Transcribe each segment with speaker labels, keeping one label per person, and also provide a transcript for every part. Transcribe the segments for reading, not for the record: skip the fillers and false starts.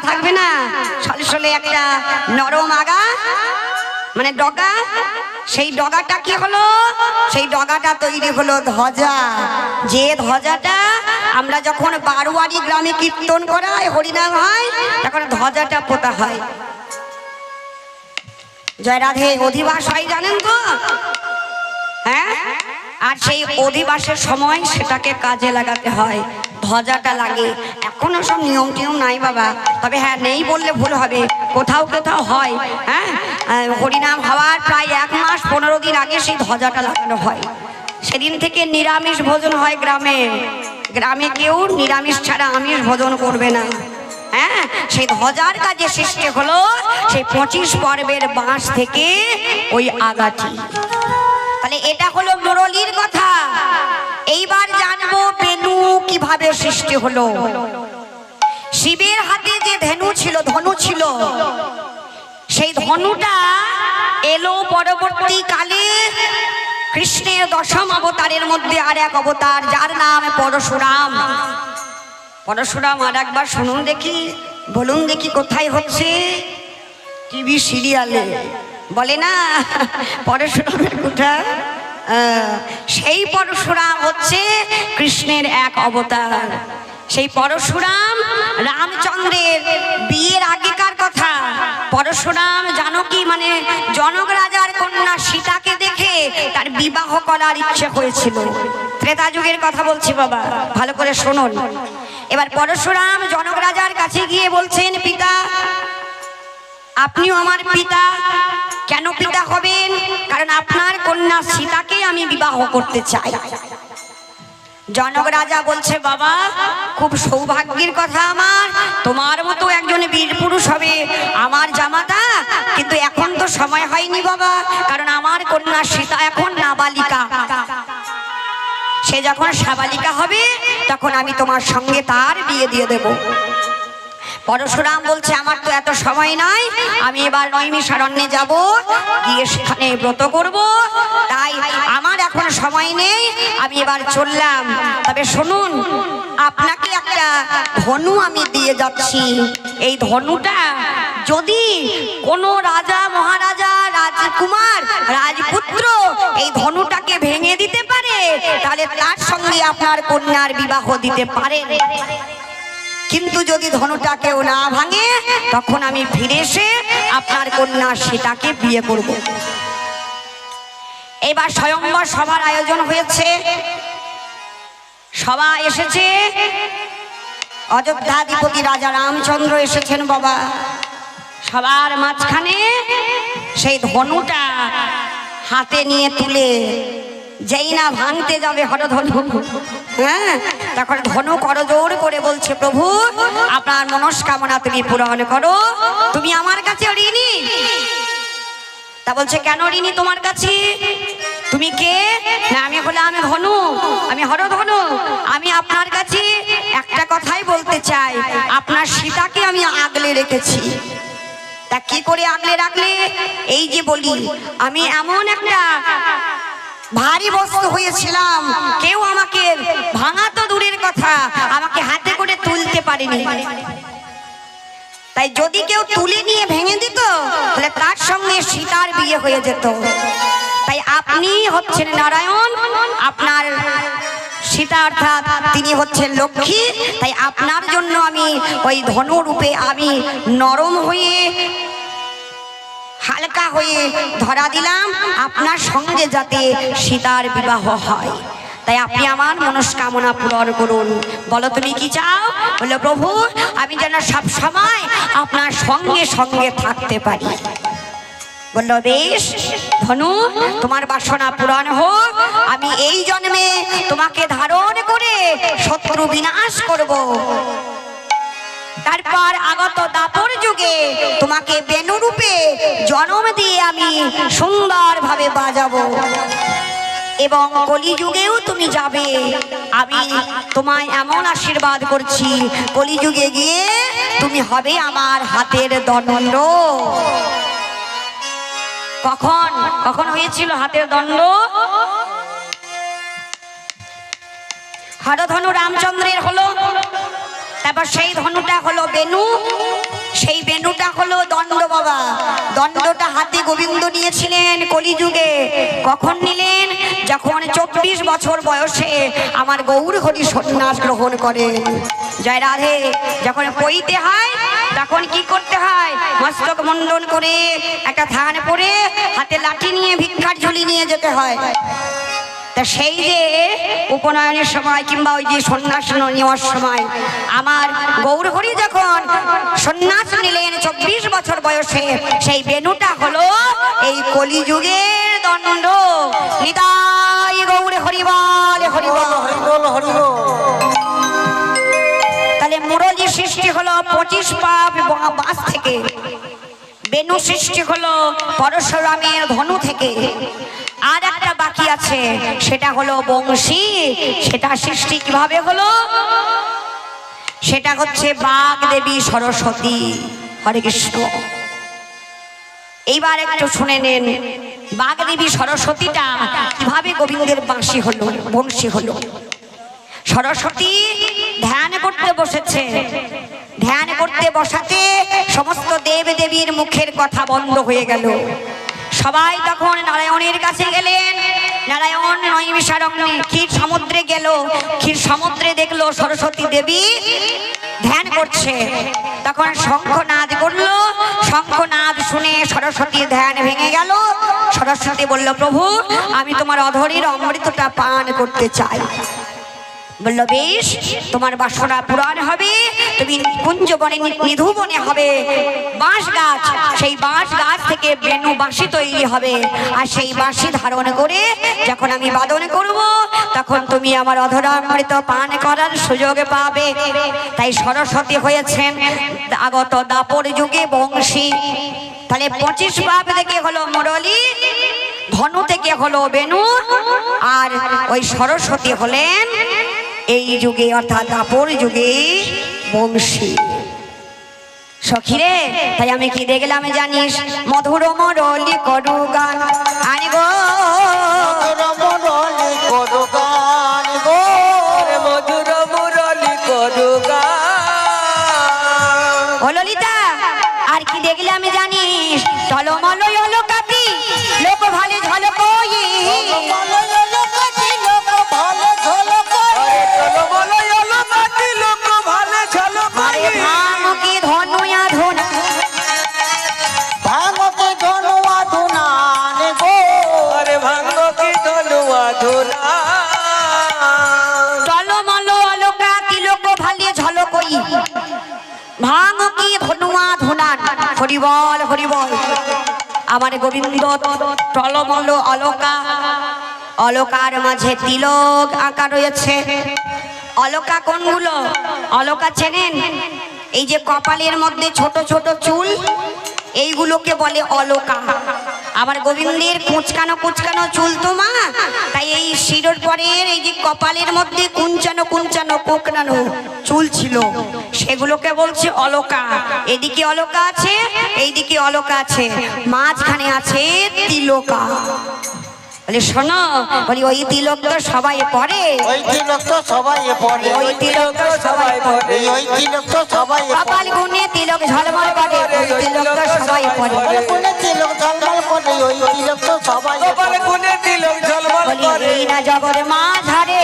Speaker 1: থাকবে না, সলসলে একটা নরম আগা মানে ডগা। সেই ডগাটা কি হলো? সেই ডগাটা তৈরি হলো ধ্বজা। যে ধ্বজাটা আমরা যখন বারোয়ারি গ্রামে কীর্তন করা হয়, হরিনাম হয়, তখন ধ্বজাটা পোতা হয়। জয় রাধে। অধিবাস হয় জানেন তো? হ্যাঁ, আর সেই অধিবাসের সময় সেটাকে কাজে লাগাতে হয়, ধ্বজাটা লাগে। এখনো সব নিয়ম টিয়ম নাই বাবা, তবে হ্যাঁ নেই বললে ভুল হবে, কোথাও কোথাও হয়। হ্যাঁ, হরিনাম হওয়ার প্রায় 1 মাস 15 দিন আগে সেই ধ্বজাটা লাগানো হয়। সেদিন থেকে নিরামিষ ভোজন হয় গ্রামে। গ্রামে কেউ নিরামিষ ছাড়া আমিষ ভোজন করবে না। হ্যাঁ, সেই ধ্বজার কাজে সৃষ্টি হলো সেই 25 পর্বের বাঁশ থেকে ওই আগাটি। তাহলে এটা হলো মুরলীর কথা। এইবার জানবো বেনু কিভাবে সৃষ্টি হলো। শিবের হাতে যে ধনু ছিল, সেই ধনুটা এলো পরবর্তী কালে কৃষ্ণের 10ম অবতারের মধ্যে আর এক অবতার, যার নাম পরশুরাম। পরশুরাম আর একবার শুনুন দেখি, বলুন দেখি কোথায় হচ্ছে? টিভি সিরিয়ালে বলে না পরশুরামের কথা। সেই পরশুরাম হচ্ছে কৃষ্ণের এক অবতার। সেই পরশুরাম রামচন্দ্রের বিয়ের আগেকার কথা। পরশুরাম জানকী মানে জনক রাজার কন্যা সীতাকে দেখে তার বিবাহ করার ইচ্ছে হয়েছিল। ত্রেতা যুগের কথা বলছি বাবা, ভালো করে শুনুন। এবার পরশুরাম জনক রাজার কাছে গিয়ে বলছেন, পিতা আপনিও আমার পিতা। কেন পিতা হবেন? কারণ আপনার কন্যা সীতাকে আমি বিবাহ করতে চাই। জনক রাজা বলছে, বাবা খুব সৌভাগ্যের কথা আমার, তোমার মতো একজন বীর পুরুষ হবে আমার জামাতা, কিন্তু এখন তো সময় হয়নি বাবা, কারণ আমার কন্যা সীতা এখন নাবালিকা। সে যখন সাবালিকা হবে তখন আমি তোমার সঙ্গে তার বিয়ে দিয়ে দেব। পরশুরাম বলছে, আমার তো এত সময় নাই, আমি এবার নৈমিষারণ্যে যাব, গিয়ে সেখানে ব্রত করব, তাই আমার এখন সময় নেই, আমি এবার চললাম। তবে শুনুন, আপনাকে একটা ধনু আমি দিয়ে যাচ্ছি। এই ধনুটা যদি কোনো রাজা মহারাজা রাজকুমার রাজপুত্র এই ধনুটাকে ভেঙে দিতে পারে, তাহলে তার সঙ্গে আপনার কন্যার বিবাহ দিতে পারেন। কিন্তু যদি ধনুটা কেউ না ভাঙে, তখন আমি ফিরে এসে আপনার কন্যা সীতাকে বিয়ে করব। এবার স্বয়ংবর সভার আয়োজন হয়েছে, সভা এসেছে, অযোধ্যাধিপতি রাজা রামচন্দ্র এসেছেন বাবা। সবার মাঝখানে সেই ধনুটা হাতে নিয়ে তুলে যেই না ভাঙতে যাবে হরধনু, হ্যাঁ, তখন ধনু করজোড় করে বলছে, প্রভু আপনার মনস্কামনা তুমি পূরণ করো, তুমি আমার কাছে ঋণী। তা বলছে, কেন ঋণী তোমার কাছে? তুমি কে? না আমি ধনু, আমি হরধনু। আমি আপনার কাছে একটা কথাই বলতে চাই, আপনার সীতাকে আমি আগলে রেখেছি। তা কি করে আগলে রাখলে? এই যে বলি, আমি এমন একটা ভারী বস্তু হয়েছিলাম, কেউ আমাকে ভাঙা তো দূরের কথা, আমাকে হাতে করে তুলতে পারেনি। তাই যদি কেউ তুলে নিয়ে ভেঙে দিত, তাহলে তার সঙ্গে সীতার বিয়ে হয়ে যেত। তাই আপনি হচ্ছেন নারায়ণ, আপনার সীতা অর্থাৎ তিনি হচ্ছেন লক্ষ্মী। তাই আপনার জন্য আমি ওই ধনুরূপে আমি নরম হয়ে হালকা হয়ে ধরা দিলাম, আপনার সঙ্গে যাতে সীতার বিবাহ হয়। তাই আপনি আমার মনস্কামনা পূরণ করুন। বলো তুমি কি চাও? বললো, প্রভু আমি যেন সব সময় আপনার সঙ্গে সঙ্গে থাকতে পারি। বললো, বেশ ধনু, তোমার বাসনা পূরণ হোক। আমি এই জন্মে তোমাকে ধারণ করে শত্রু বিনাশ করব। তারপর আগত দাপর যুগে তোমাকে বেনুরূপে জন্ম দিয়ে আমি সুন্দরভাবে বাজাবো, এবং কলিযুগেও তুমি যাবে। আমি তোমায় এমন আশীর্বাদ করছি, কলিযুগে গিয়ে তুমি হবে আমার হাতের দণ্ড। কখন কখন হয়েছিল হাতের দণ্ড? হরধনু রামচন্দ্রের হলো, তারপর সেই ধনুটা হলো বেনু, দণ্ড বাবা। দণ্ডটা হাতে গোবিন্দ নিয়েছিলেন কলিযুগে। কখন নিলেন? যখন 24 বছর বয়সে আমার গৌর হরি সন্ন্যাস গ্রহণ করেন। জয় রাধে। যখন পইতে হয় তখন কি করতে হয়? মস্তক মণ্ডন করে একটা থান পরে হাতে লাঠি নিয়ে ভিক্ষার ঝুলি নিয়ে যেতে হয়। তা সেই যে উপনয়নের সময় কিংবা ওই যে সন্ন্যাস নেওয়ার সময় আমার গৌরহরি যখন সন্ন্যাস নিলেন 24 বছর বয়সে, সেই বেনুটা হলো এই কলিযুগের দণ্ড। নিতাই গৌর হরিবল হরিবল হরিবল হরিবল। তাহলে মুরলী সৃষ্টি হলো 25 পাপ বাস থেকে, বেনু সৃষ্টি হলো পরশুরামের ধনু থেকে। আর একটা বাকি আছে, সেটা হলো বংশী। সেটা সৃষ্টি কিভাবে হলো? সেটা হচ্ছে বাগ দেবী সরস্বতী। হরে কৃষ্ণ। এইবার একটু শুনে নেন, বাগ দেবী সরস্বতীটা কিভাবে গোবিন্দের বাঁশি হলো, বংশী হলো। সরস্বতী ধ্যান করতে বসেছে। ধ্যান করতে বসাতে সমস্ত দেব দেবীর মুখের কথা বন্ধ হয়ে গেল। সবাই তখন নারায়ণের কাছে গেলেন। নারায়ণ নৈমিষারণ্যে ক্ষীর সমুদ্রে গেল। ক্ষীর সমুদ্রে দেখলো সরস্বতী দেবী ধ্যান করছে। তখন শঙ্খনাদ করলো। শঙ্খনাদ শুনে সরস্বতীর ধ্যান ভেঙে গেল। সরস্বতী বলল, প্রভু আমি তোমার অধরের অমৃতটা পান করতে চাই। বলল, বেশ, তোমার বাসনা পূরণ হবে। তুমি কুঞ্জবনে নিধুবনে হবে বাঁশ গাছ। সেই বাঁশ গাছ থেকে বেনু বাঁশি তৈরি হবে। আর সেই বাঁশি ধারণ করে যখন আমি বাদন করব, তখন তুমি আমার অধরামৃত পান করার সুযোগ পাবে। তাই সরস্বতী হয়েছেন আগত দাপর যুগে বংশী। তাহলে 25 পাপ থেকে হলো মুরলী, ধনু থেকে হলো বেনু, আর ওই সরস্বতী হলেন এই যুগে অর্থাৎ দাপর যুগে বংশী। সখিরে, তাই আমি কি দেখলাম জানিস? মধুর মুরলী করু গান আনি গো,
Speaker 2: মধুর মুরলী করু গান গো, মধুর মুরলী করু গান।
Speaker 1: ও ললিতা, আর কি দেখলাম জানিস? টলমল হলো কাটি লোক ভালে ঝলক, ভাঙ কি ধনুয়া ধুনান। হরিবল হরিবল। আমার গোবিন্দ টলমল অলকা, অলকার মাঝে তিলক আঁকা রয়েছে। অলকা কোনগুলো? অলকা চেনেন? এই যে কপালের মধ্যে ছোট ছোট চুল, এইগুলোকে বলে অলকা। আমার গোবিন্দের কুচকানো কুচকানো চুল তো মা, তাই এই শিরোর পরের এই যে কপালের মধ্যে কুঞ্চানো কুঞ্চানো কোকড়ানো চুল ছিল, সেগুলোকে বলছে অলকা। এদিকে অলকা আছে, এইদিকে অলকা আছে, মাঝখানে আছে তিলকা। বলে শোনো, বলি ওই তিলক তো সবাই পরে,
Speaker 2: ওই তিলক তো সবাই পরে,
Speaker 1: ওই তিলক তো সবাই পরে,
Speaker 2: ওই তিলক তো সবাই
Speaker 1: কপাল গুনে তিলক ঝলমল করে, ওই তিলক তো সবাই পরে,
Speaker 2: গুনে তিলক ঝলমল করে, ওই তিলক তো সবাই
Speaker 3: কপাল গুনে তিলক ঝলমল
Speaker 1: বলি
Speaker 3: করে।
Speaker 1: এই না জগৎ মাঝারে,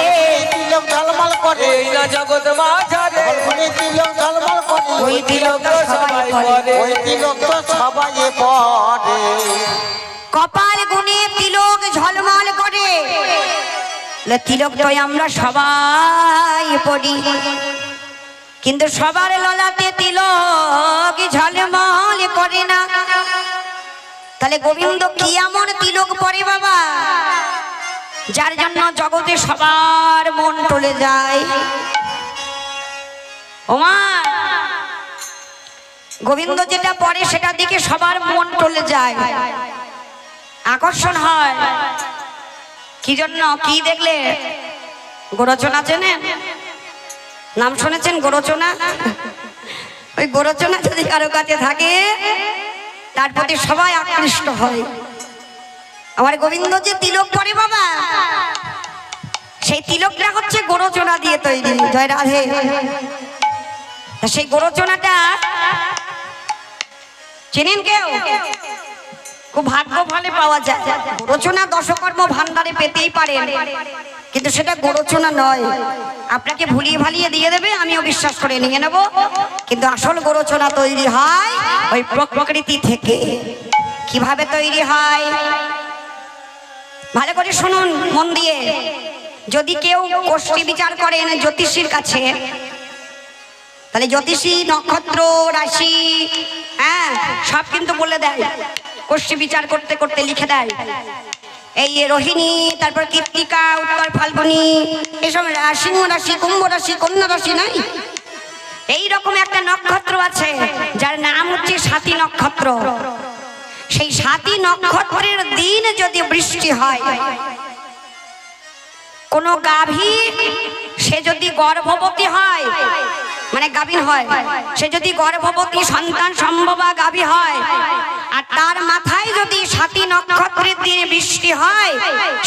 Speaker 2: তিলক ঝলমল করে,
Speaker 3: এই না জগৎ মাঝারে,
Speaker 2: গুনে তিলক ঝলমল করে,
Speaker 1: ওই তিলক তো সবাই পরে,
Speaker 2: ওই তিলক তো সবাই পরে।
Speaker 1: কপাল গুনে তিলক ঝলমল করে। তিলক তো আমরা সবাই পড়ি, কিন্তু সবার ললাটে তিলক ঝলমল করে না। তাহলে গোবিন্দ কি এমন তিলক পরে বাবা, যার জন্য জগতে সবার মন টলে যায়? ওমা, গোবিন্দ যেটা পরে সেটা দিকে সবার মন টলে যায়, আকর্ষণ হয়। কি জন্য? কি দেখলে? গোরচনা চেনেন? নাম শুনেছেন গোরচনা? ওই গোরচনা যদি কারো কাছে থাকে, তার প্রতি সবাই আকৃষ্ট হয়। আমার গোবিন্দ যে তিলক পরে বাবা, সেই তিলকটা হচ্ছে গোরচনা দিয়ে তৈরি। জয় রাধে। সেই গোরচনাটা চেনেন কেউ? খুব ভাগ্য ভালে পাওয়া যায়। গোরচনা দশকর্ম ভান্ডারে পেতেই পারেন, কিন্তু সেটা গোরচনা নয়। আপনাকে ভুলিয়ে ভালিয়ে দিয়ে দেবে, আমিও বিশ্বাস করে নিয়ে নেব, কিন্তু আসল গোরচনা তৈরি হয় ওই প্রকৃতি থেকে। কিভাবে তৈরি হয় ভালো করে শুনুন মন দিয়ে। যদি কেউ কোষ্ঠী বিচার করেন জ্যোতিষীর কাছে, তাহলে জ্যোতিষী নক্ষত্র রাশি হ্যাঁ সব কিন্তু বলে দেয়। কোষ্ঠী বিচার করতে করতে লিখে দেয় এই রোহিণী, তারপর কৃত্তিকা, উত্তর ফাল্গুনী, এসব সিংহ রাশি, কুম্ভ রাশি, কন্যা রাশি নাই। এইরকম একটা নক্ষত্র আছে যার নাম হচ্ছে সাতী নক্ষত্র। সেই সাতী নক্ষত্রের দিন যদি বৃষ্টি হয়, কোন গাভী সে যদি গর্ভবতী হয়, মানে গাভীর হয়, সে যদি গর্ভবতী সন্তান সম্ভবা গাভী হয়, আর তার মাথায় যদি সাতী নক্ষত্রের দিনে বৃষ্টি হয়,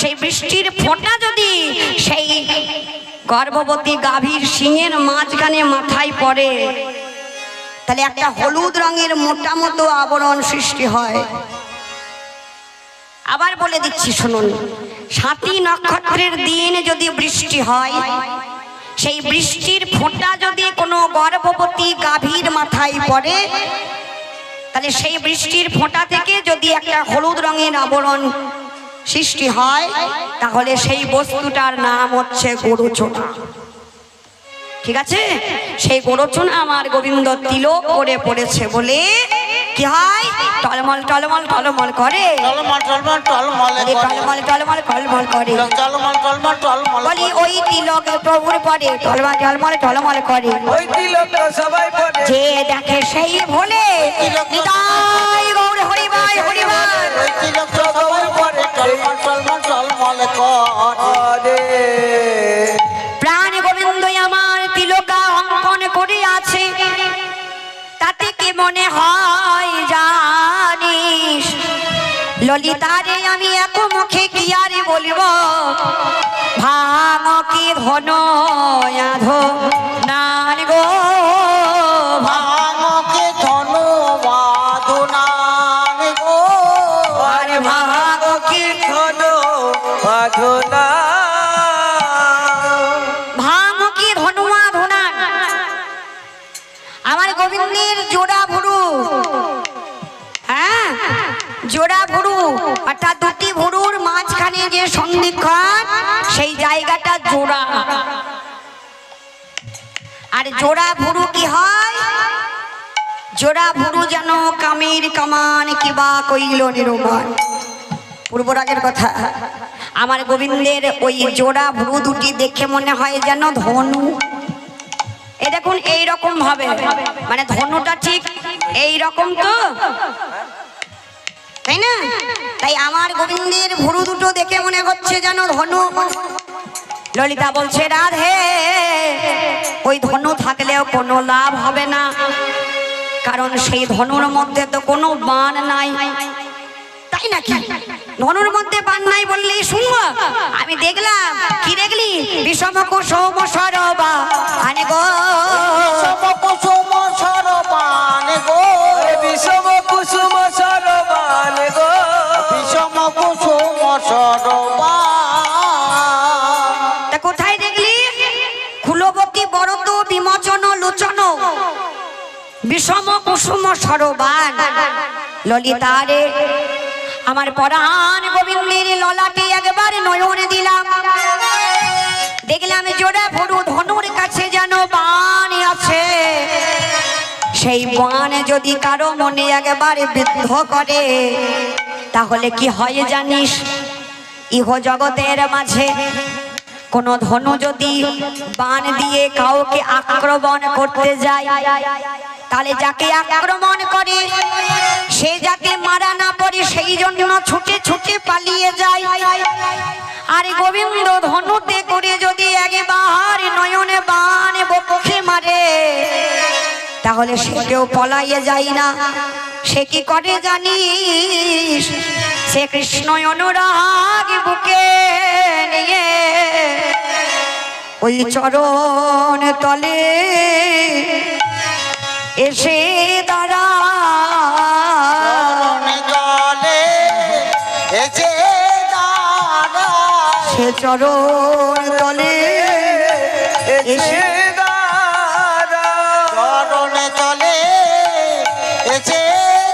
Speaker 1: সেই বৃষ্টির ফোঁটা যদি সেই গর্ভবতী গাভীর শিঙের মাঝখানে মাথায় পড়ে, তাহলে একটা হলুদ রঙের মোটা মতো আবরণ সৃষ্টি হয়। আবার বলে দিচ্ছি শুনুন, সাতী নক্ষত্রের দিন যদি বৃষ্টি হয়, সেই বৃষ্টির ফোঁটা যদি কোনো গর্ভবতী গাভীর মাথায় পড়ে, তাহলে সেই বৃষ্টির ফোঁটা থেকে যদি একটা হলুদ রঙের আবরণ সৃষ্টি হয়, তাহলে সেই বস্তুটার নাম হচ্ছে গোরচনা। ঠিক আছে? সেই গোরচনা আমার গোবিন্দ তিলক করে পড়েছে বলে কি হয়, টলমল টলমল টলমল করে,
Speaker 2: টলমল টলমল টলমল করে,
Speaker 1: টলমল টলমল টলমল করে,
Speaker 2: টলমল টলমল টলমল
Speaker 1: বলি ওই তিলকে প্রভুর পরে টলমল টলমল টলমল করে।
Speaker 3: ওই তিলক সবাই পড়ে,
Speaker 1: যে দেখে সেই ভোলে নিতাই গৌর হরিবাই হরিবাই।
Speaker 2: ওই তিলক সবাই পড়ে, টলমল টলমল টলমল করে।
Speaker 1: প্রাণ গোবিন্দ আমার তিলকা অঙ্কন করে আছে, তাতে কি মনে হয় জানিস? ললিতারে আমি এক মুখে কি আর বলিব, ভাঙ কি ধন আধো নান গো,
Speaker 2: ভাঙকে ধনু বাঁধুনান গো,
Speaker 1: আর ভাঙ কি
Speaker 3: ধন বাঁধনা,
Speaker 1: ভাঙ কি ধনুয়া ধুনান। আমার গোবিন্দের জোড়া ভুরু, হ্যাঁ জোড়া ভুরু, অর্থাৎ দুটি ভুরুর মাঝখানে যে সন্ধিক্ষণ, সেই জায়গাটা জোড়া। আর জোড়া ভুরু কি হয়? জোড়া ভুরু যেন কামের কামান কিবা কইল নিরমান। পূর্বরাগের কথা। আমার গোবিন্দের ওই জোড়া ভুরু দুটি দেখে মনে হয় যেন ধনু। এই দেখুন এইরকম ভাবে, মানে ধনুটা ঠিক এইরকম তো, তাই না? তাই আমার গোবিন্দের ভুরু দুটো দেখে মনে হচ্ছে যেন ধনু। ললিতা বলছে রাধে, ওই ধনু থাকলেও কোনো লাভ হবে না, কারণ সেই ধনুর মধ্যে তো কোনো বাণ নাই। তাই নাকি? ধনুর মধ্যে বাণ নাই বললেই শুনবো? আমি দেখলাম। কি দেখলি? বিষম কুসুম সরবা আনে গো,
Speaker 2: বিষম কুসুম সরবান গো,
Speaker 3: বিষম কুসুম সরবান গো,
Speaker 2: বিষম কুসুম সরবান।
Speaker 1: তা কোথায় দেখলি? কুলবতী বরত বিমোচন লোচন বিষম কুসুম সরবান। ললিতারে আমার পরাণ গোবিন্দের ললাটে একবার নয়ন দিলাম, দেখলাম জোড়া ভরু ধনুর কাছে যেন বাণ আছে। সেই বাণ যদি কারো মনে একবার বিদ্ধ করে, তাহলে কি হয় জানিস? ইহ জগতের মাঝে কোন ধনু যদি বাণ দিয়ে কাউকে আক্রমণ করতে যায়, তাহলে যাকে আক্রমণ করে সে যাতে মারা না পড়ে সেই জন্য ছুটে ছুটে পালিয়ে যায়। আর গোবিন্দ ধনুতে করে যদি একবার নয়নে বাণ বক্ষে মারে, তাহলে সে কেউ পলাইয়ে যায় না। সে কি করে জানিস? সে কৃষ্ণ অনুরাগ বুকে নিয়ে ওই চরণ তলে এসে দাঁড়ায়। সে চরণ তলে
Speaker 3: এসে দাঁড়া
Speaker 2: চরণে চলে এসে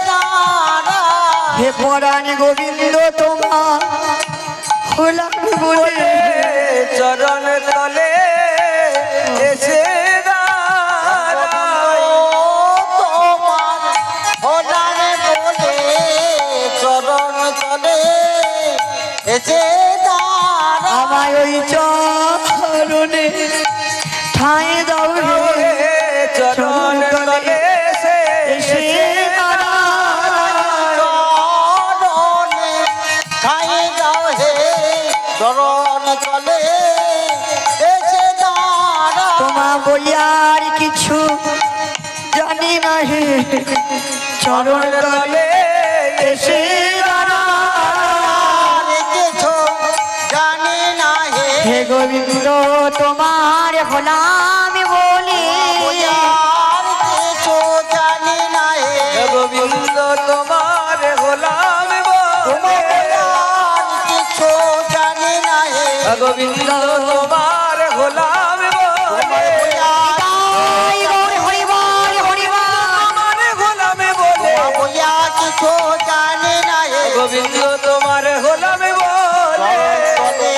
Speaker 2: দাঁড়া
Speaker 1: হে পরাণ গোবিন্দ তোমার হলাম বলে
Speaker 3: চরণ তলে এসে দাঁড়া
Speaker 2: তোমার হলারে বলে চরণ তলে এসে দাঁড়া
Speaker 1: আমায় ওই চরণে ঠাঁই দাও রে
Speaker 3: চরণ তলে
Speaker 1: এসে দাঁড়া
Speaker 2: চরণে ঠাই দাও হে চরণ তলে এসে দাঁড়া
Speaker 1: তোমা বইয়ার কিছু জানি না হে চরণ তলে এসে দাঁড়া
Speaker 2: আর কিছু জানি না
Speaker 1: হে গোবিন্দ তোমার হলাম বলে
Speaker 2: আর কিছু জানি না
Speaker 3: গোবিন্দ তোমার হলাম বলে
Speaker 2: আর কিছু জানি না
Speaker 3: গোবিন্দ তোমার হলাম বলে
Speaker 1: তাই গৌর হরিবল হরিবল
Speaker 3: তোমার হলাম বলে
Speaker 2: বইয়া কিছু জানি না
Speaker 3: গোবিন্দ তোমার হলাম বলে
Speaker 2: তলে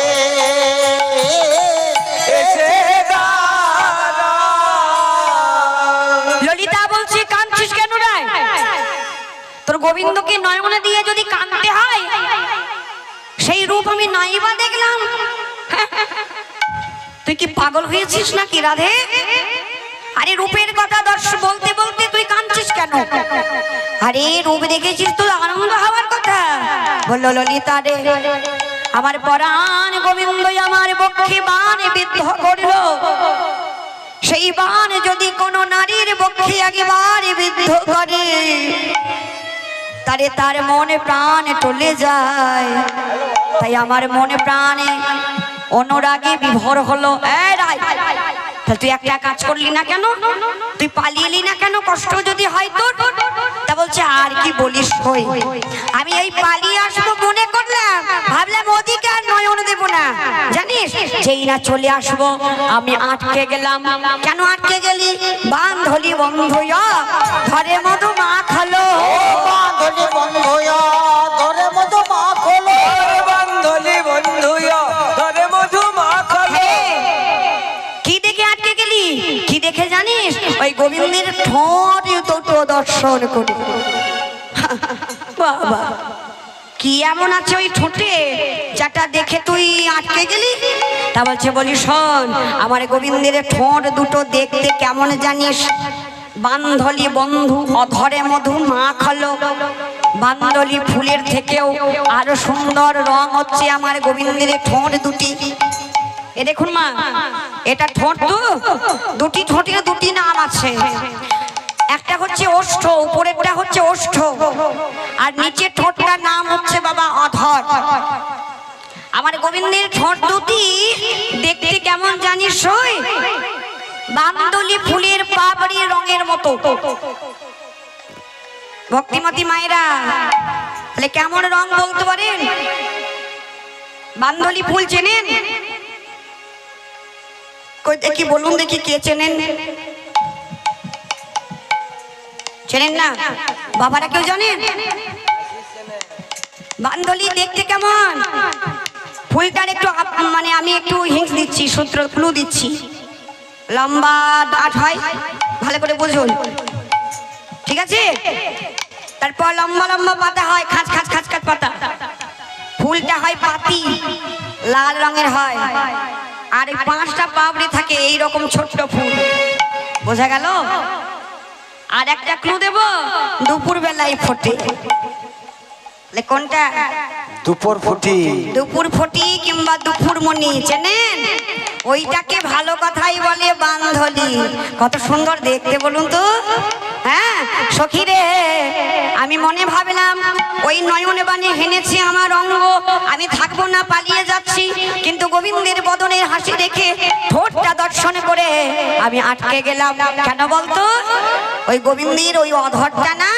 Speaker 3: এসে দাঁড়া
Speaker 1: ললিতা বলছে কাঁদছিস কেন রে তোর গোবিন্দকে নয়নে দিয়ে যদি কাঁদতে হয় সেই রূপ আমি নাইবা দেখলাম তুই কি পাগল হয়েছিস নাকি রাধে আরে রূপের কথা বলতে বলতে তুই কাঁদছিস কেন আরে রূপ দেখেছিস তো আনন্দ হওয়ার কথা বললো ললিতা রে আমার পরাণ গোবিন্দ আমার বক্ষে বাণ বিদ্ধ করিল সেই বাণ যদি কোনো নারীর বক্ষে একবার বিদ্ধ করে তারে তার মনে প্রাণ টলে যায় তাই আমার মনে প্রাণে অনুরাগে বিভোর হলো এই রাই তাহলে তুই একটা কাজ করলি না কেন তুই পালিয়ে এলি না কেন কষ্ট যদি হয় তোর তা বলছে আর কি বলিস হই আমি এই পালিয়ে আসবো মনে করলাম ভাবলাম ওদিকে আর নয়ন দেব না জানিস যেই না চলে আসবো আমি আটকে গেলাম কেন আটকে গেলি বান্ধলি বন্ধুয়া ধরে মধু মা খালো
Speaker 2: বাঁধলি বন্ধুয়া ধরে মধু মা খোলো
Speaker 3: বান্ধলি বন্ধুয়া ধরে মধু মাখলে
Speaker 1: কি দেখে আটকে গেলি কি দেখে জানিস ওই গোবিন্দের ঠোঁট দুটো দর্শন করে বাবা কি এমন আছে ওই ঠোঁটে যেটা দেখে তুই আটকে গেলি তা বলছে বলি শোন আমার গোবিন্দের ঠোঁট দুটো দেখতে কেমন জানিস বান্ধলি বন্ধু অধরে মধু মাখালো বান্ধলি ফুলের থেকেও আরো সুন্দর রং হচ্ছে আমার গোবিন্দের ঠোঁট দুটি এ দেখুন মা এটা ঠোঁট তো দুটি ঠোঁটের দুটি নাম আছে একটা হচ্ছে ওষ্ঠ উপরেরটা হচ্ছে ওষ্ঠ আর নিচের ঠোঁটটার নাম হচ্ছে বাবা অধর আমার গোবিন্দের ঠোঁট দুটি দেখতে কেমন জানিস ওই বান্দলি ফুলের পাপড়ি রঙের মতো ভক্তিমতী মায়েরা তাহলে কেমন রং বলতে পারেন বান্দলি ফুল চেনেন কই দেখি বলুন দেখি কে চেনেন চেনেন না বাবারা কেউ জানেন বান্দলি দেখতে কেমন ফুলটার একটু মানে আমি একটু হিংস দিচ্ছি সূত্র ক্লু দিচ্ছি লম্বা ডাট হয় ভালো করে বুঝুন ঠিক আছে তারপর লম্বা লম্বা পাতা হয় খাঁচ খাঁচ খাঁচ খাঁচ পাতা ফুলটা হয় পাতি লাল রঙের হয় আর এই 5টা পাপড়ি থাকে এই রকম ছোট্ট ফুল বোঝা গেল আর একটা ক্লু দেব দুপুর বেলায় ফোটে কোনটা
Speaker 3: দুপুর ফুটি
Speaker 1: দুপুর ফটি কিংবা দুপুর মনি চেনেন ওইটাকে ভালো কথাই বলে বান্ধলি কত সুন্দর দেখতে বলুন তো হ্যাঁ সখী রে আমি মনে ভাবলাম ওই নয়নে বাণী হেনেছে আমার অঙ্গ আমি থাকবো না পালিয়ে যাচ্ছি কিন্তু গোবিন্দের বদনের হাসি দেখে ঠোঁটটা দর্শন করে আমি আটকে গেলাম কেন বলতো ওই গোবিন্দের ওই অধরটা না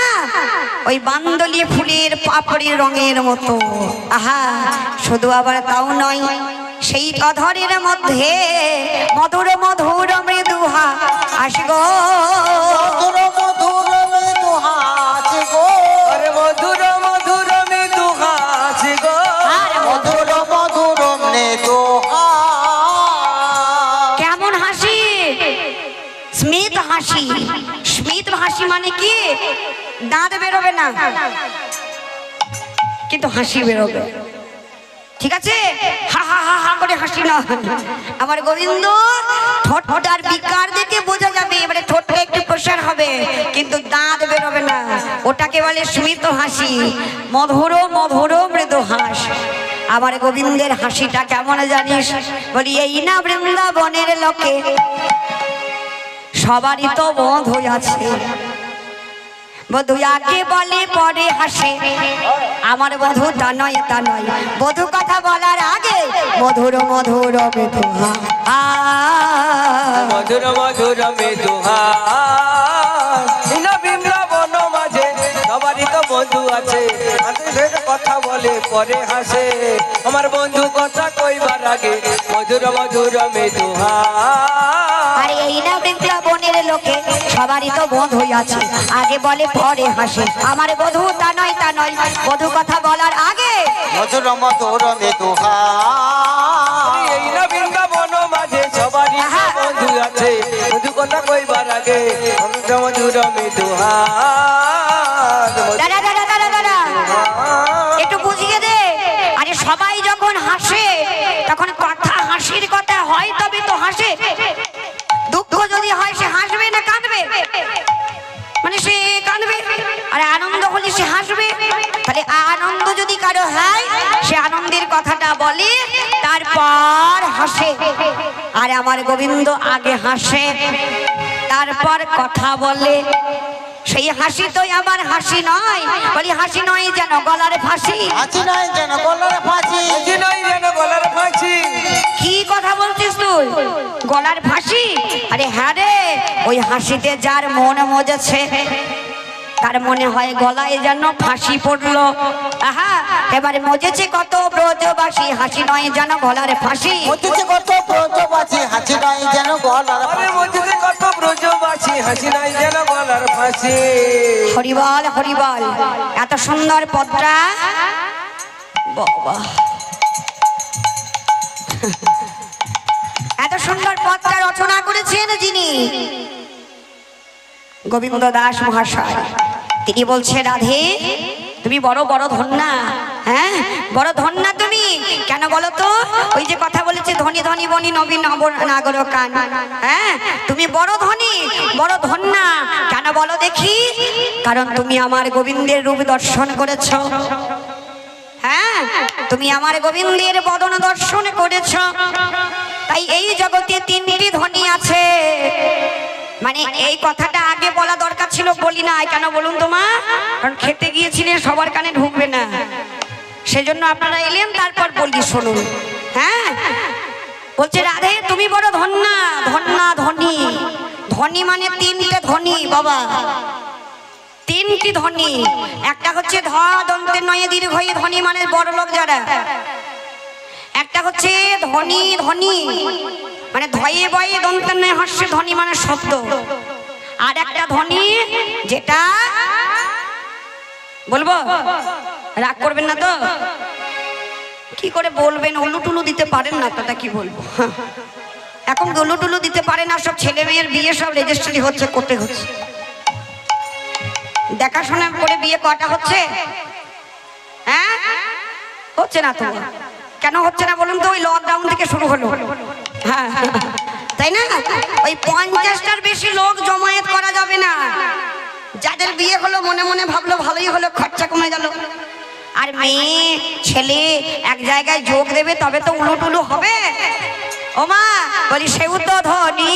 Speaker 1: ওই বান্দলি ফুলের পাপড়ির রঙের মতো আহা শুধু আবার তাও নয় সেই অধরের মধ্যে মধুর মধুর মৃদুহা আসি গো
Speaker 2: মধুর মধুর মৃদু হাসি গো
Speaker 3: আরে মধুর মধুর মৃদু হাসি গো
Speaker 1: আর
Speaker 2: মধুর মধুর মৃদু
Speaker 1: কেমন হাসি? স্মিত হাসি। স্মিত হাসি মানে কি? দাঁত বেরোবে না কিন্তু হাসি বেরোবে, ঠিক আছে? হা হা হা হা করে হাসি না। আমার গোবিন্দ ঠোঁটটার বিকার দেখে বোঝা যাবে, এবারে ঠোঁটটা একটু প্রসার হবে কিন্তু দাঁত বেরোবে না, ওটাকে বলে স্মিত হাসি। মধুর মধুর মৃদু হাস। আমার গোবিন্দের হাসিটা কেমন জানিস? বলি এই না বৃন্দাবনের লোকে সবারই তো বধূ আছে, বধূ আগে বলে পরে হাসে। আমার বধূ তা নয় তা নয়, বধূ কথা বলার আগে মধুর মধুর মৃদু
Speaker 3: মধুর মধুর মৃদু হাস। বৃন্দাবন মাঝে সবারই তো বন্ধু আছে, হাসির কথা বলে পরে হাসে। আমার বন্ধু কথা কইবার আগে মধুর মধুর মৃদু হাস।
Speaker 1: আর এই না বৃন্দাবনের লোকে সবারই তো বন্ধু আছে, আগে বলে পরে হাসে। আমার বধূ তা নয় তা নয়, বধূ কথা বলার আগে
Speaker 2: মধুর মধুর মৃদু
Speaker 3: এই না বৃন্দাবন মাঝে সবারই তো বন্ধু আছে, বন্ধু কথা কইবার আগে মধুর মধুর মৃদু হাস।
Speaker 1: দাঁড়া দাঁড়া দাঁড়া দাঁড়া, একটু বুঝিয়ে দে। আরে সবাই যখন হাসে তখন কথা হাসির কথা হয় তবে তো হাসে। দুঃখ যদি হয় সে হাসবে না কাঁদবে? মানে সে কাঁদবে। আর আনন্দ হলে সে হাসবে। তাহলে আনন্দ যদি কারো হয় সে আনন্দের কথাটা বলে তারপর হাসে। আর আমার গোবিন্দ আগে হাসে তারপর কথা বলে। সেই হাসি তো আমার হাসি নয়, বলি হাসি নয় যেন গলার ফাঁসি।
Speaker 2: হাসি নয় যেন গলার ফাঁসি।
Speaker 3: হাসি নয় যেন গলার ফাঁসি।
Speaker 1: কি কথা বলছিস তুই? গলার ফাঁসি? আরে হ্যাঁ রে, ওই হাসিতে যার মন মজেছে তার মনে হয় গলায় যেন ফাঁসি পড়লো। আহা, এবারে মজেছে কত ব্রজবাসী, হাসি নয় যেন গলার ফাঁসি।
Speaker 2: মজেছে কত ব্রজবাসী, হাসি নয় যেন গলার
Speaker 3: আরে মজেছে কত ব্রজবাসী, হাসি নয় যেন গলার ফাঁসি।
Speaker 1: হরিবল হরিবল। এত সুন্দর পদটা বাবা, এত সুন্দর পদটা রচনা করেছেন যিনি গোবিন্দ দাস মহাশয়। তিনি বলছে রাধে তুমি বড় বড় ধন্যা। হ্যাঁ বড় ধন্যা তুমি। কেন বলো তো? ওই যে কথা বলেছে ধনী ধনী বনি নবীন নাগর কান। হ্যাঁ তুমি বড় ধনী বড় ধন্যা। কেন বলো দেখি? কারণ তুমি আমার গোবিন্দের রূপ দর্শন করেছ। হ্যাঁ তুমি আমার গোবিন্দের বদন দর্শন করেছ। তাই এই জগতে তিনটি ধনী আছে। মানে এই কথাটা আগে বলা দরকার ছিল, বলি না। কেন বলুন তো মা? কারণ খেতে গিয়েছিলেন, সবার কানে ঢুকবে না, সেজন্য আপনারা এলেন তারপর বলি শুনুন। হ্যাঁ বলছে রাধে তুমি বড় ধন্যা। ধন্যা ধনী, ধনী মানে তিনটে ধনী বাবা, তিনটি ধনী। একটা হচ্ছে ধ দন্তের নয়ে দীর্ঘ হয়ে ধনী মানে বড় লোক যারা। একটা হচ্ছে ধনী ধনী মানে ধয়ে বয়ে দন্তের নয় হর্ষে ধনী মানে শব্দ। আর একটা ধনী যেটা বলবো, রাগ করবেন না তো? কি করে বলবেন? উলুটুলু দিতে পারেন না তো, তা কি বলবো? এখন উলুটুলু দিতে পারে না, সব ছেলে মেয়ের বিয়ে সব রেজিস্ট্রি হচ্ছে, করতে হচ্ছে। দেখাশোনা করে বিয়ে কটা হচ্ছে? হ্যাঁ হচ্ছে না তো। কেন হচ্ছে না বলুন তো? ওই লকডাউন থেকে শুরু হলো। হ্যাঁ তাই না? ওই 50টার বেশি লোক জমায়েত করা যাবে না। যাদের বিয়ে হলো মনে মনে ভাবলো ভালোই হলো, খরচা কমে গেল। আর মেয়ে ছেলে এক জায়গায় যোগ দেবে তবে তো উলুটুলু হবে। ও মা বলি সেও তো ধনী,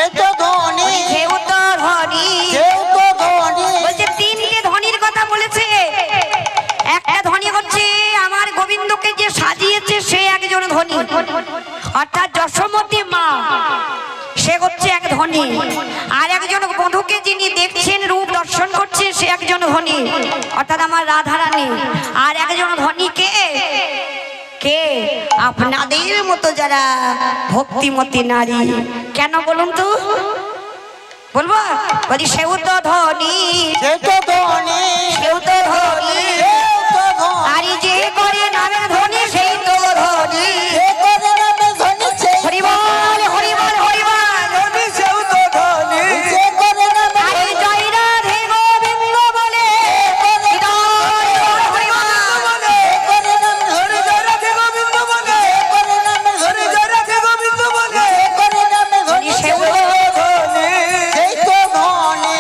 Speaker 2: এ তো ধনী,
Speaker 1: সেও তো ধনী।
Speaker 2: কেউ তো ধনী।
Speaker 1: বলছে তিনটে ধনীর কথা বলেছে। একটা ধনী হচ্ছে আমার গোবিন্দকে যে সাজিয়েছে সে একজন ধনী, অর্থাৎ যশোমতী মা, সে হচ্ছে এক ধনী। আর একজন বধূকে যিনি দেখছেন রূপ দর্শন করছে সে একজন ধনী, অর্থাৎ আমার রাধারানী। আর একজন ধনী কে? কে? আপনাদের মতো যারা ভক্তিমতী নারী। কেন বলুন তো? বলবো, বলি সেও তো ধনী,
Speaker 2: সেই তো ধনী,
Speaker 1: সেও তো ধনী,
Speaker 2: সেও তো ধনী,
Speaker 1: আরে যে করে নামে ধনী সেই তো ধনী।
Speaker 2: যে করে নামে ধনী, সেই
Speaker 1: হরিবল হরিবল হরিবল,
Speaker 3: ধনী সেও তো ধনী,
Speaker 2: যে করে নামে
Speaker 1: আরে জয় রাধে গোবিন্দ বলে হরিবল।
Speaker 2: করে নামে
Speaker 3: ধনী জয় রাধে গোবিন্দ বলে,
Speaker 2: করে নামে
Speaker 3: ধনী জয় রাধে গোবিন্দ বলে,
Speaker 2: করে নামে ধনী,
Speaker 1: সেও তো
Speaker 3: ধনী।
Speaker 2: সেই তো ধনী।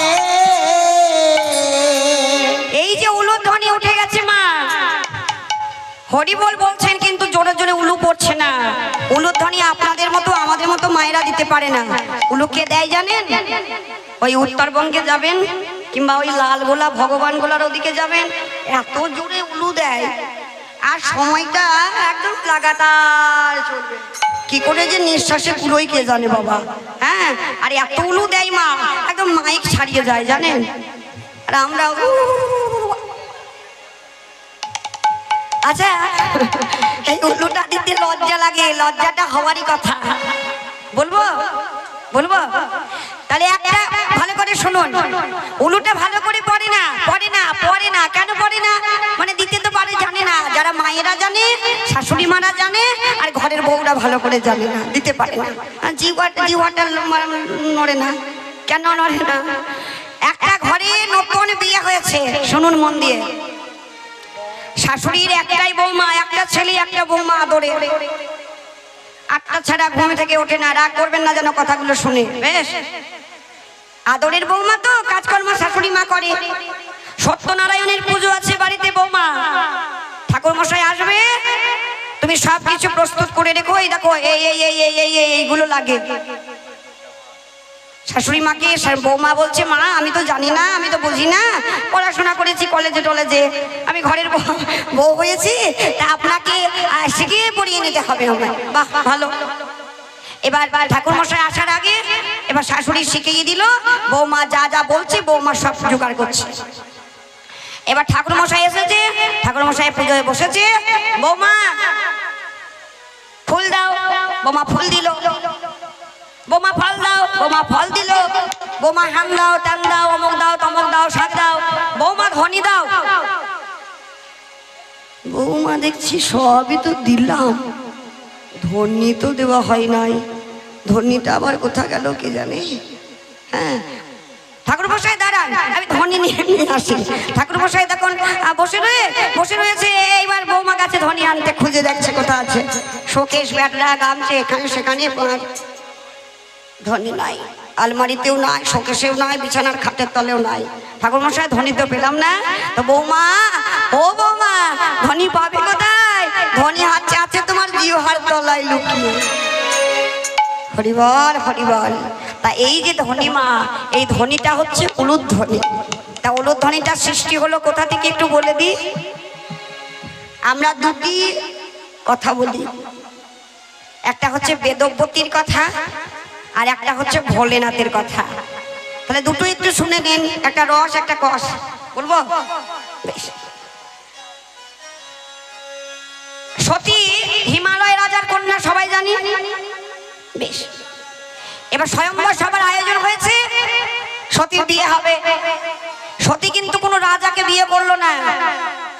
Speaker 1: এই যে উলুর ধ্বনি উঠে গেছে মা, হরিবল বলছেন কিন্তু জোরে জোরে উলু পড়ছে না। উলুর ধ্বনি আপনাদের মতো আমাদের মতো মায়েরা দিতে পারে না। উলু কে দেয় জানেন? ওই উত্তরবঙ্গে যাবেন কিংবা ওই লালগোলা ভগবানগোলার ওদিকে যাবেন, এত জোরে উলু দেয় আর সময়টা একদম লাগাতার চলবে। কি করে যে নিঃশ্বাসে পুরোই কে জানে বাবা। হ্যাঁ, আর এত উলু দেয় মা, একদম মাইক ছাড়িয়ে যায় জানেন। আর আমরা আচ্ছা, এই উলুটা দিতে লজ্জা লাগে, লজ্জাটা হওয়ারই কথা। বলবো বলবো তাহলে একটা ভালো করে শুনুন, উলুটা ভালো করে পড়ে না, পড়ে না, পড়ে না। কেন পড়ে না? মানে দিতে তো পারে, জানে না। যারা মায়েরা জানে, শাশুড়ি মারা জানে, আর ঘরের বউরা ভালো করে জানে না, দিতে পারে না। আর জিওয়াটা নড়ে না। কেন নড়ে না? একটা ঘরে নতুন বিয়ে হয়েছে, শুনুন মন দিয়ে। শাশুড়ির একটাই বৌমা, একটা ছেলে, একটা বৌমা আদরে। আটটা ছাড়া ঘুম থেকে ওঠে না। রাগ করবেন না যেন কথাগুলো শুনে, বেশ? আদরের বৌমা তো কাজকর্ম শাশুড়ি মা করে। সত্যনারায়ণের পুজো আছে বাড়িতে, বৌমা ঠাকুর মশাই আসবে, তুমি সব কিছু প্রস্তুত করে রেখো। এই দেখো এই এই এই এই এই এইগুলো লাগে। শাশুড়ি মাকে বৌমা বলছে, মা আমি তো জানি না, আমি তো বুঝি না, পড়াশোনা করেছি কলেজে টলেজে, আমি ঘরের বউ হয়েছি, তা আপনাকে শিখিয়ে পড়িয়ে নিতে হবে আমায়। বাহ, ভালো। এবার ঠাকুর মশাই আসার আগে এবার শাশুড়ি শিখিয়ে দিল, বৌমা যা যা বলছে বৌমা সব জোগাড় করছে। এবার ঠাকুর মশাই এসেছে, ঠাকুর মশাই পুজোয় বসেছে, বৌমা ফুল দাও, বৌমা ফুল দিল। বোমা ফল দাও, বোমা ফল দিল। বোমা হাম দাও, টান দাও, অমুক দাও, তমক দাও, শাক দাও। বৌমা ধনী দাও। বৌমা দেখছি সবই তো দিলাম, ধনী তো দেওয়া হয় নাই। ধনীটা আবার কোথা গেল কে জানে। হ্যাঁ, ঠাকুর মশাই দাঁড়ান, আমি ধনী নিয়ে আসি। ঠাকুর মশাই তখন বসে রয়েছে। এইবার বৌমা গাছে ধনী আনতে খুঁজে দেখছে কোথা আছে। শোকেশ ব্যাটরা গামছে এখানে সেখানে, ধনী নাই। আলমারিতেও নাই, শোকেশেও নাই, বিছানার খাটের তলেও নাই। ঠাকুর মশাই ধনী তো পেলাম না। তো বৌমা, ও বৌমা, ধনী পাবে কোথায়? ধনী হাতে আছে তোমার জিহ্বার তলায় লুকিয়ে। হরিবল হরিবল। তা এই যে ধনী মা, এই ধনীটা হচ্ছে উলুধ্বনি। তা উলুধ্বনিটা সৃষ্টি হলো কোথা থেকে একটু বলে দিই। আমরা দুটি কথা বলি, একটা হচ্ছে বেদব্যতির কথা, আর একটা হচ্ছে ভোলেনাথের কথা। তাহলে দুটো একটু শুনে নেন, একটা রস একটা কষ। বলবো? বেশ। সতী হিমালয় রাজার কন্যা, সবাই জানি। বেশ, এবার স্বয়ংবর সবার আয়োজন হয়েছে, সতীর বিয়ে হবে। সতী কিন্তু কোনো রাজাকে বিয়ে করলো না।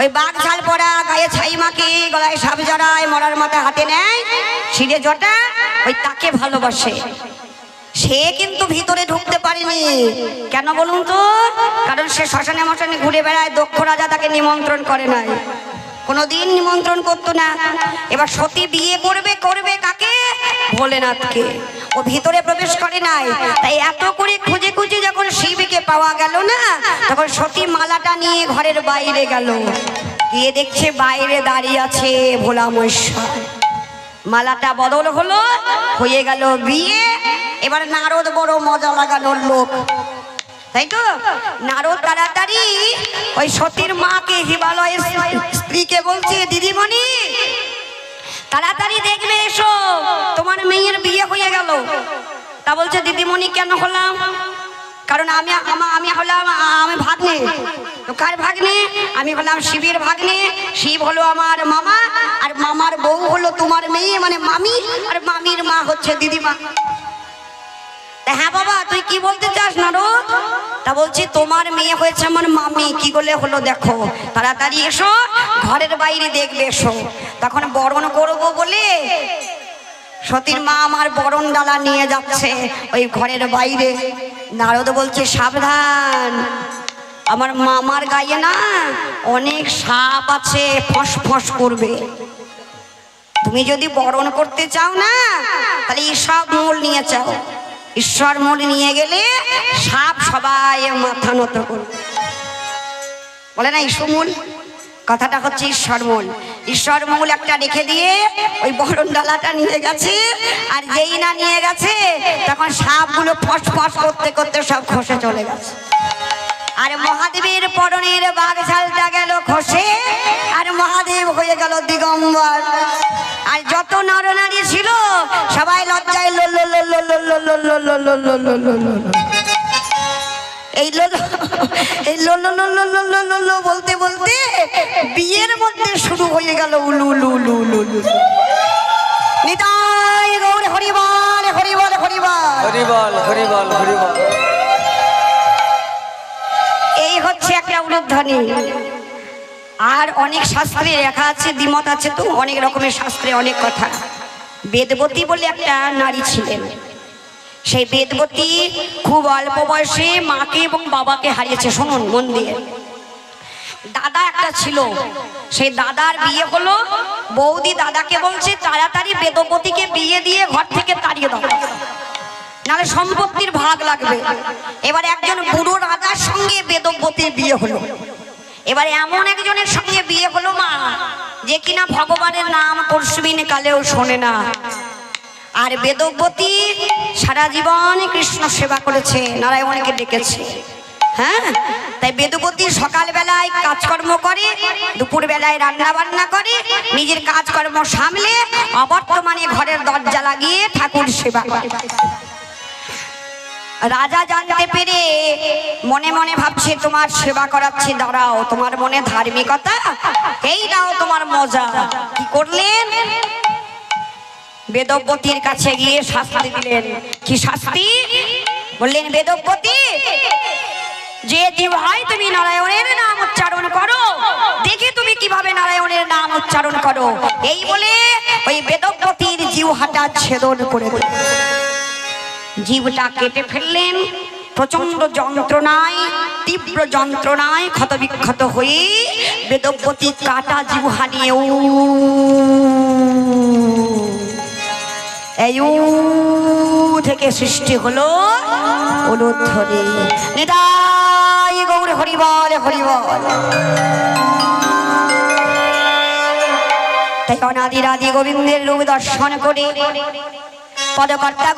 Speaker 1: ওই বাঘ ছাল পরা, গায়ে ছাই মাখি, গলায় সাপ জড়ায়, মরার মাথা হাতে নেয়, শিরে জটা, ওই তাকে ভালোবাসে। সে কিন্তু ভিতরে ঢুকতে পারেনি। কেন বলুন তো? কারণ সে শ্মশানে মশানে ঘুরে বেড়ায়, দক্ষ রাজা তাকে নিমন্ত্রণ করে নাই, কোনোদিন নিমন্ত্রণ করতো না। এবার সতী বিয়ে করবে কাকে? ভোলেনাথকে। ও ভিতরে প্রবেশ করে নাই। তাই এত করে খুঁজে খুঁজে যখন শিবকে পাওয়া গেল না, তখন সতী মালাটা নিয়ে ঘরের বাইরে গেল। গিয়ে দেখছে বাইরে দাঁড়িয়ে আছে ভোলা মহেশ্বর। মালাটা বদল হলো, হয়ে গেল বিয়ে। এবার নারদ বড় মজা লাগানোর লোক, তাই তো? নারদ তাড়াতাড়ি ওই সতীর মাকে, হিমালয়ের স্ত্রীকে বলছে, দিদিমণি তাড়াতাড়ি দেখবে এসো, তোমার মেয়ের বিয়ে হয়ে গেল। তা বলছে, দিদিমণি কেন হলাম? কারণ আমি হলাম, আমি ভাগ্নে। তো কার ভাগ্নে? আমি বললাম শিবের ভাগ্নে, শিব হলো আমার মামা, আর মামার বউ হলো তোমার মেয়ে মানে মামি, আর মামির মা হচ্ছে দিদিমা। হ্যাঁ বাবা, তুই কি বলতে চাস নারদ? তা বলছি তোমার মেয়ে হয়েছে আমার মামি। কি করলে হলো দেখো, তাড়াতাড়ি এসো, ঘরের বাইরে দেখবে এসো। তখন বরণ করবো বলে সতীর মা আমার বরণ ডালা নিয়ে যাচ্ছে ওই ঘরের বাইরে। নারদ বলছে সাবধান, আমার মামার গায়ে না অনেক সাপ আছে, ফস ফস করবে। তুমি যদি বরণ করতে চাও না, তাহলে ঈশ্বর মূল নিয়ে চাও। ঈশ্বর মূল নিয়ে গেলে সাপ সবাই মাথা নত করবে। বলে না ঈশ্বর মূল, কথাটা হচ্ছে ঈশ্বর মূল। ঈশ্বর মূল একটা রেখে দিয়ে ওই বরণ ডালাটা নিয়ে গেছে, আর যেই না নিয়ে গেছে তখন সাপগুলো ফস ফস করতে করতে সব খসে চলে গেছে। আর মহাদেবের পরনের বাঘ ঝালটা গেল খসে, আর মহাদেব হয়ে গেল দিগম্বর। আর যত নরনারী ছিল সবাই লজ্জায় এই বলতে বলতে বিয়ের মধ্যে শুরু হয়ে গেল উলু উলু উলু উলু উলু। নিতাই গৌর হরিবল হরিবল হরিবল
Speaker 3: হরিবল হরিবল হরিবল।
Speaker 1: এই হচ্ছে একটা উলুধ্বনি। আর অনেক শাস্ত্রে লেখা আছে, দ্বিমত আছে, তো অনেক রকমের শাস্ত্রে অনেক কথা। বেদবতী বলে একটা নারী ছিলেন। সেই বেদবতী খুব অল্প বয়সে মাকে এবং বাবাকে হারিয়েছে। শুনুন মন দিয়ে। দাদা একটা ছিল, সেই দাদার বিয়ে হলো। বৌদি দাদাকে বলছে তাড়াতাড়ি বেদবতীকে বিয়ে দিয়ে ঘর থেকে তাড়িয়ে দাও, নাহলে সম্পত্তির ভাগ লাগবে। এবার একজন বুড়ো রাজার সঙ্গে বেদবতীর বিয়ে হলো। এবার এমন একজনের সঙ্গে বিয়ে হলো মা, যে কিনা ভগবানের নাম পরশুদিন কালেও শোনে না। আর বেদবতী সারা জীবন কৃষ্ণ সেবা করেছে, নারায়ণকে ডেকেছে। হ্যাঁ, তাই বেদবতী সকালবেলায় কাজকর্ম করে, দুপুর বেলায় রান্না বান্না করে, নিজের কাজকর্ম সামলে অবর্তমানে ঘরের দরজা লাগিয়ে ঠাকুর সেবা করে। রাজা জানতে পেরে মনে মনে ভাবছে তোমার সেবা করাচ্ছি, দাঁড়াও, তোমার মনে ধার্মিকতা, এই দাও তোমার মজা। কি করলেন? বেদবতীর কাছে গিয়ে শাস্তি দিলেন। কি শাস্তি? বললেন বেদবতী, যে জিহ্বায় তুমি নারায়ণের নাম উচ্চারণ করো, দেখে তুমি কিভাবে নারায়ণের নাম উচ্চারণ করো। এই বলে ওই বেদবতীর জিহ্বাটা ছেদন করে দিলেন, জীবটা কেটে ফেললেন। প্রচন্ড যন্ত্রণায়, তীব্র যন্ত্রণায় ক্ষতবিক্ষত হয়ে বেদবতী কাটা জিহ্বা নিয়ে থেকে সৃষ্টি হলো উলুধ্বনি। নিতাই গৌর হরিবল হরিবল। তাই অনাদির আদি গোবিন্দের রূপ দর্শন করে পদকর্তা